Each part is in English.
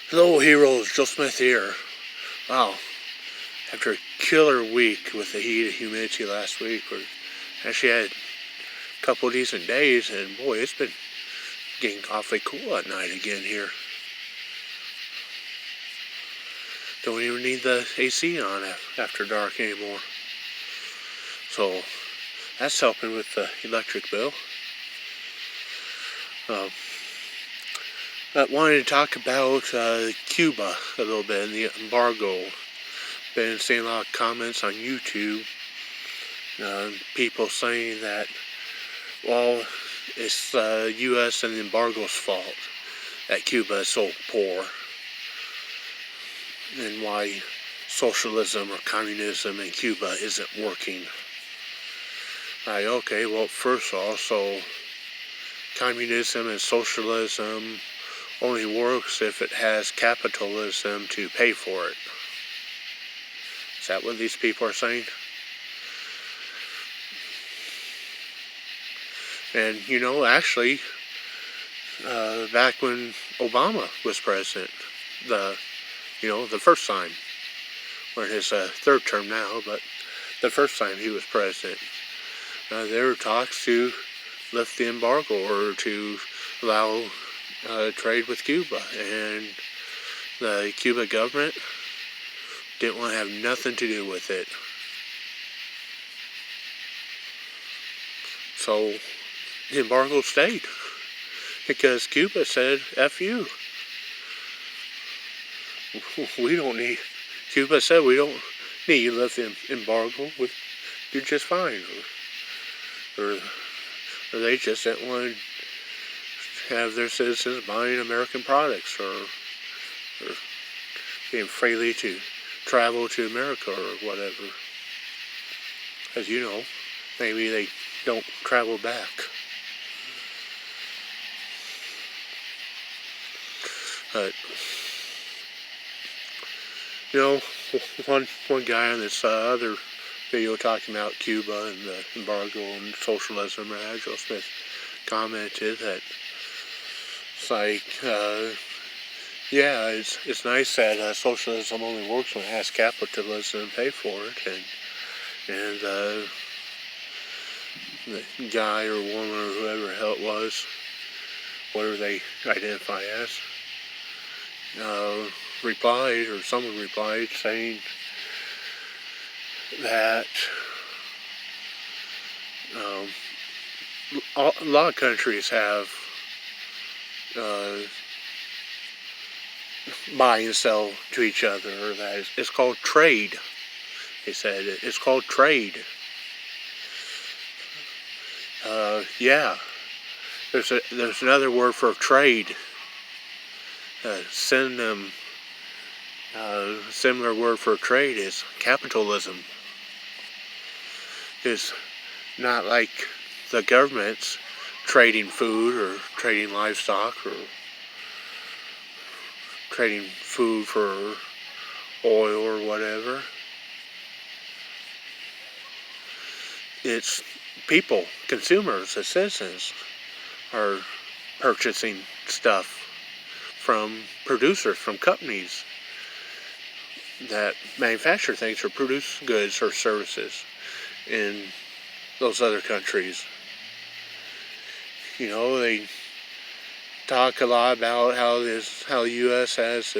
Hello heroes, Joe Smith here. Wow, after a killer week with the heat and humidity last week, we actually had a couple decent days, and boy, it's been getting awfully cool at night again here. Don't even need the AC on after dark anymore. So that's helping with the electric bill. I wanted to talk about Cuba a little bit and the embargo. Been seeing a lot of comments on YouTube. People saying that, well, it's the U.S. and the embargo's fault that Cuba is so poor, and why socialism or communism in Cuba isn't working. Okay, well, first of all, so communism and socialism only works if it has capitalism to pay for it. Is that what these people are saying? And actually, back when Obama was president, the first time, we're in his third term now, but the first time he was president, there were talks to lift the embargo or to allow trade with Cuba, and the Cuba government didn't want to have nothing to do with it. So the embargo stayed because Cuba said, F you. Cuba said we don't need you to lift the embargo. You're just fine. Or they just didn't want to have their citizens buying American products or being freely to travel to America or whatever. As you know, maybe they don't travel back. But one guy on this other video talking about Cuba and the embargo and socialism, Joe Smith, commented that it's like, yeah, it's nice that socialism only works when it has capitalism to pay for it, and the guy or woman or whoever the hell it was, whatever they identify as, someone replied saying that a lot of countries have buy and sell to each other, or that it's called trade. They said it's called trade. Yeah, there's another word for trade. Synonym, similar word for trade is capitalism. It's not like the government's trading food or trading livestock or trading food for oil or whatever. It's people, consumers, the citizens, are purchasing stuff from producers, from companies that manufacture things or produce goods or services in those other countries. They talk a lot about how the U.S. has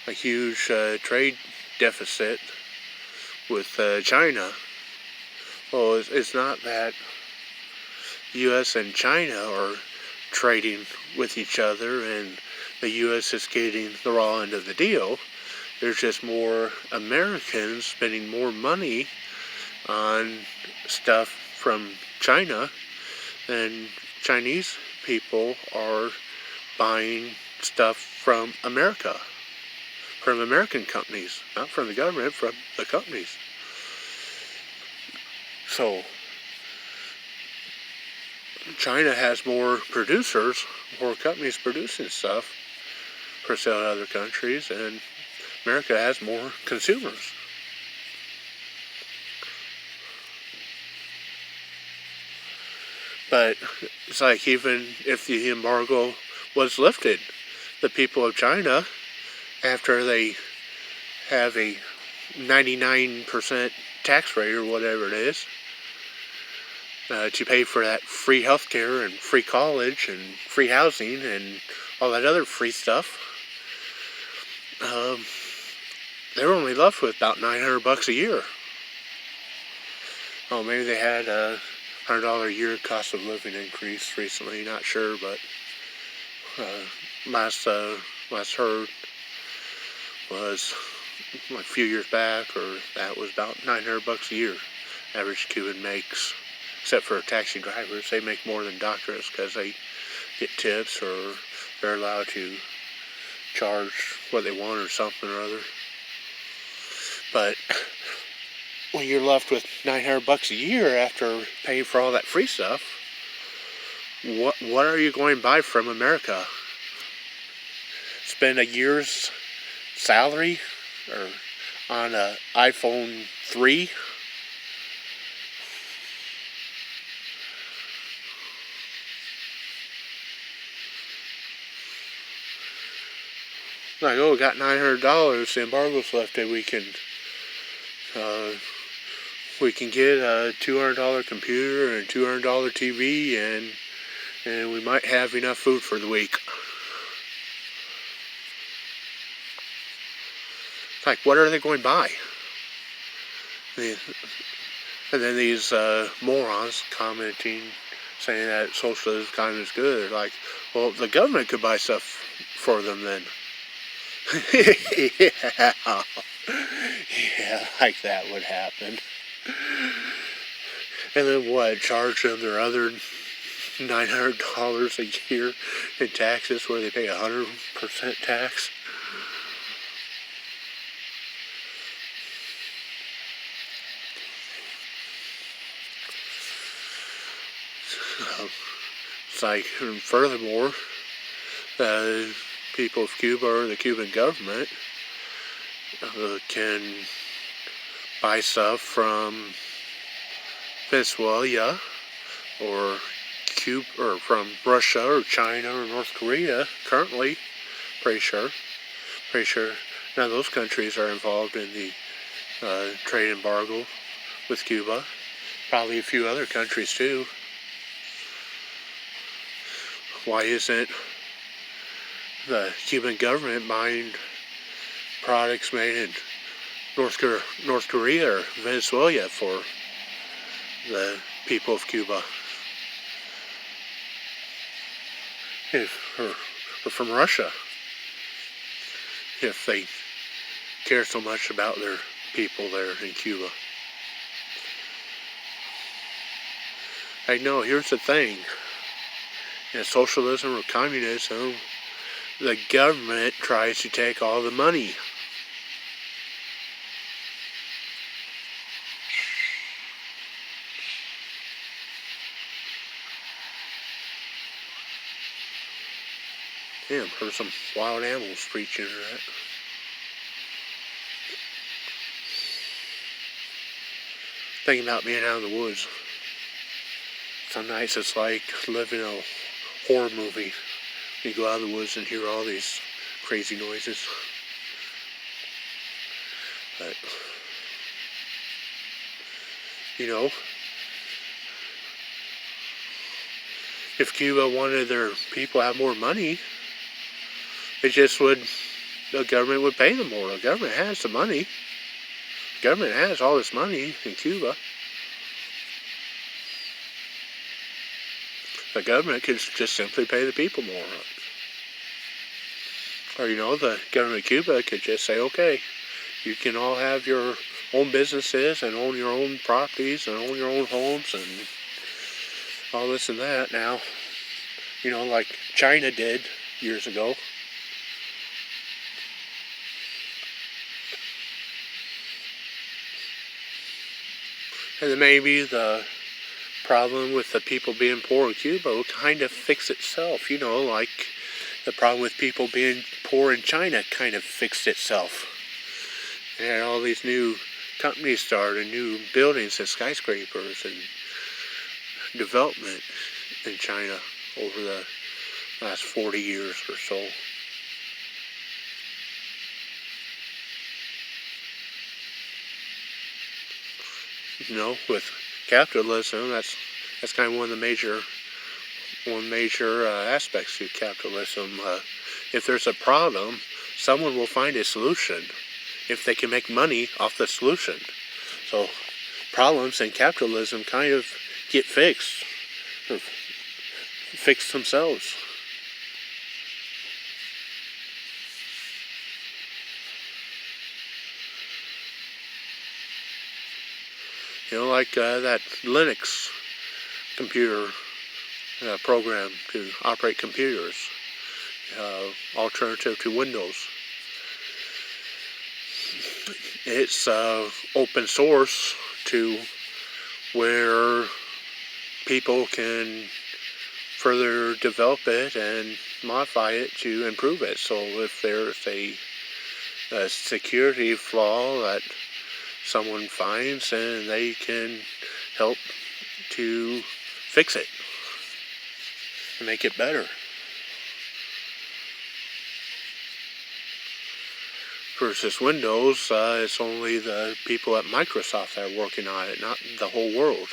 a huge trade deficit with China. Well, it's not that the U.S. and China are trading with each other and the U.S. is getting the raw end of the deal. There's just more Americans spending more money on stuff from China than Chinese people are buying stuff from America, from American companies, not from the government, from the companies. So China has more producers, more companies producing stuff for sale to other countries, and America has more consumers. But it's like, even if the embargo was lifted, the people of China, after they have a 99% tax rate or whatever it is, to pay for that free healthcare and free college and free housing and all that other free stuff, they were only left with about $900 a year. Oh, maybe they had a $100 a year cost of living increase recently, not sure, but last heard was like a few years back, or that was about $900 a year average Cuban makes. Except for taxi drivers, they make more than doctors because they get tips, or they're allowed to charge what they want or something or other. But when you're left with $900 a year after paying for all that free stuff, what are you going to buy from America? Spend a year's salary or on an iPhone 3? Like, oh, we got $900. The embargo's lifted. We can get a $200 computer and a $200 TV, and we might have enough food for the week. Like, what are they going to buy? And then these morons commenting, saying that socialism kind of is good. They're like, well, the government could buy stuff for them then. Yeah, like that would happen. And then what? Charge them their other $900 a year in taxes, where they pay 100% tax. It's like, and furthermore, the people of Cuba or the Cuban government can buy stuff from Venezuela or Cuba, or from Russia or China or North Korea currently. Pretty sure none of those countries are involved in the trade embargo with Cuba. Probably a few other countries too. Why isn't the Cuban government buying products made in North Korea or Venezuela for the people of Cuba? Or from Russia, if they care so much about their people there in Cuba. I know, here's the thing. In socialism or communism, the government tries to take all the money. Damn, heard some wild animals preaching that. Thinking about being out in the woods. Some nights it's like living in a horror movie. You go out in the woods and hear all these crazy noises. But, you know, if Cuba wanted their people to have more money, the government would pay them more. The government has the money. The government has all this money in Cuba. The government could just simply pay the people more. Or, the government of Cuba could just say, okay, you can all have your own businesses and own your own properties and own your own homes and all this and that now. Like China did years ago. And then maybe the problem with the people being poor in Cuba will kind of fix itself. Like the problem with people being poor in China kind of fixed itself. They had all these new companies started, new buildings and skyscrapers and development in China over the last 40 years or so. with capitalism, that's kind of one major aspects to capitalism. If there's a problem, someone will find a solution if they can make money off the solution. So problems in capitalism kind of get fixed, or fix themselves. Like that Linux computer program to operate computers, alternative to Windows. It's open source to where people can further develop it and modify it to improve it. So if there's a security flaw that someone finds, and they can help to fix it and make it better. Versus Windows, it's only the people at Microsoft that are working on it, not the whole world.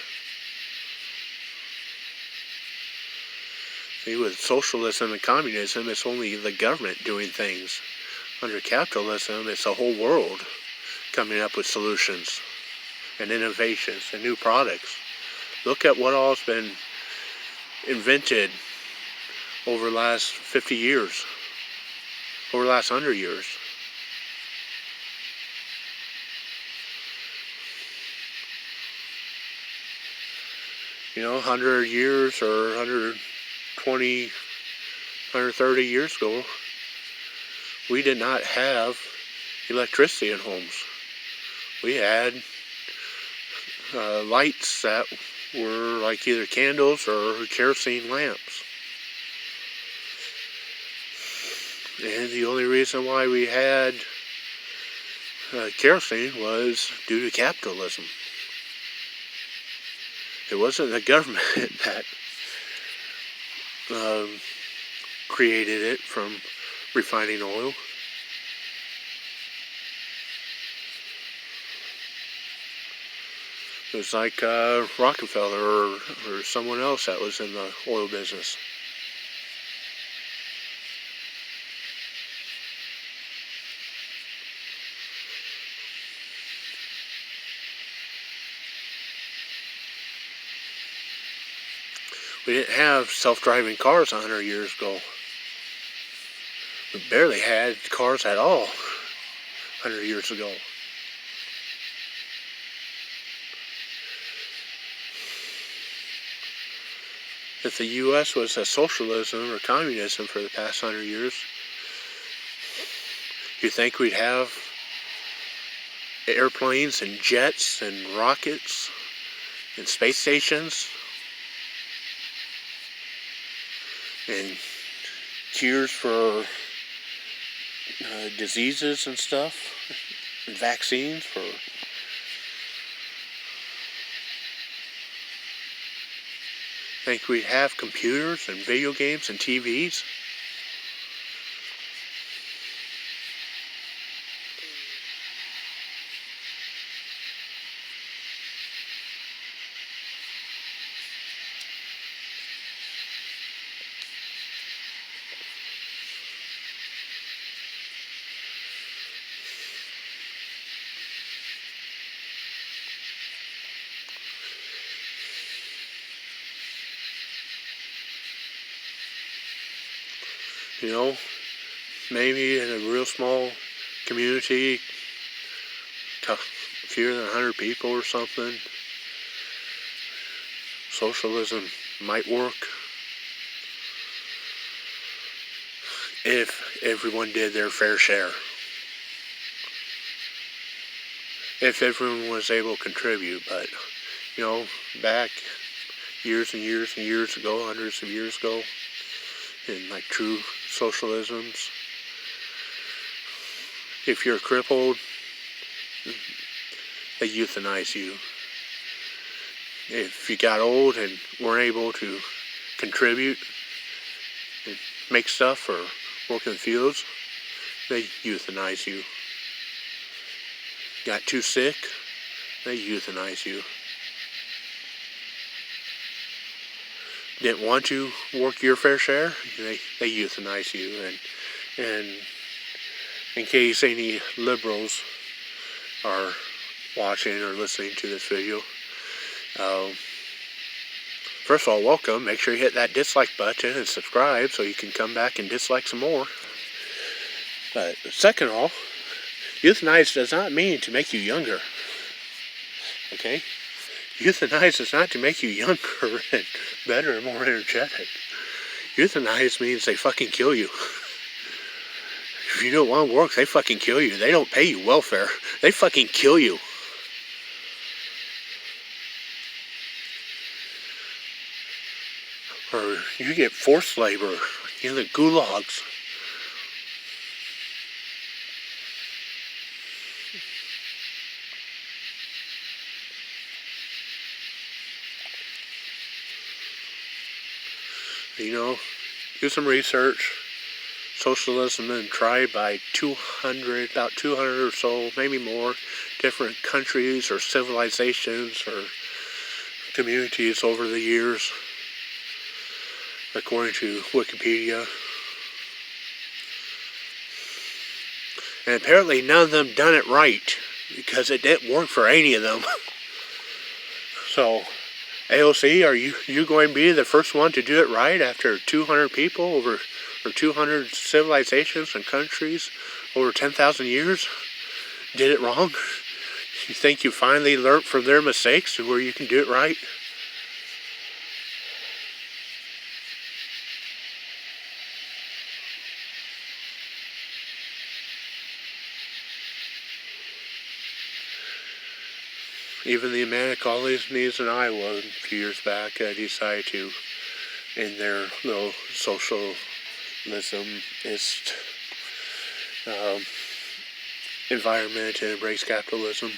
See, with socialism and communism, it's only the government doing things. Under capitalism, it's the whole world coming up with solutions and innovations and new products. Look at what all has been invented over the last 50 years, over the last 100 years. You know, 100 years or 120, 130 years ago, we did not have electricity in homes. We had lights that were like either candles or kerosene lamps. And the only reason why we had kerosene was due to capitalism. It wasn't the government that created it from refining oil. It was like Rockefeller or someone else that was in the oil business. We didn't have self-driving cars 100 years ago. We barely had cars at all 100 years ago. If the U.S. was a socialism or communism for the past 100 years, you think we'd have airplanes and jets and rockets and space stations and cures for diseases and stuff, and vaccines for think we'd have computers and video games and TVs? You know, maybe in a real small community, fewer than 100 people or something, socialism might work if everyone did their fair share. If everyone was able to contribute. But, you know, back years and years and years ago, hundreds of years ago, in like true socialisms, if you're crippled, they euthanize you. If you got old and weren't able to contribute and make stuff or work in the fields, they euthanize you. Got too sick, they euthanize you. didn't want to work your fair share, they euthanize you. And in case any liberals are watching or listening to this video, first of all, welcome. Make sure you hit that dislike button and subscribe so you can come back and dislike some more. But second of all, euthanize does not mean to make you younger. Okay? Euthanize is not to make you younger and better and more energetic. Euthanize means they fucking kill you. If you don't want to work, they fucking kill you. They don't pay you welfare. They fucking kill you. Or you get forced labor in the gulags. You know, do some research. Socialism has been tried by about 200 or so, maybe more, different countries or civilizations or communities over the years, according to Wikipedia. And apparently none of them done it right, because it didn't work for any of them. So, AOC, are you going to be the first one to do it right after 200 people or 200 civilizations and countries over 10,000 years did it wrong? You think you finally learned from their mistakes to where you can do it right? Even the Amana colonies in Iowa a few years back decided to, in their little socialismist environment, to embrace capitalism.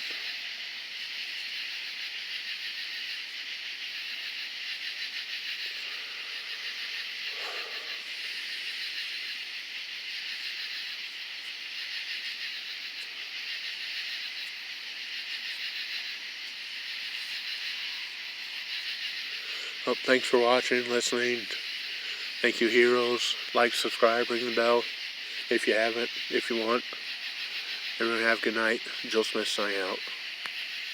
Well, thanks for watching, listening. Thank you, heroes. Like, subscribe, ring the bell if you haven't, if you want. Everyone have a good night. Joe Smith signing out.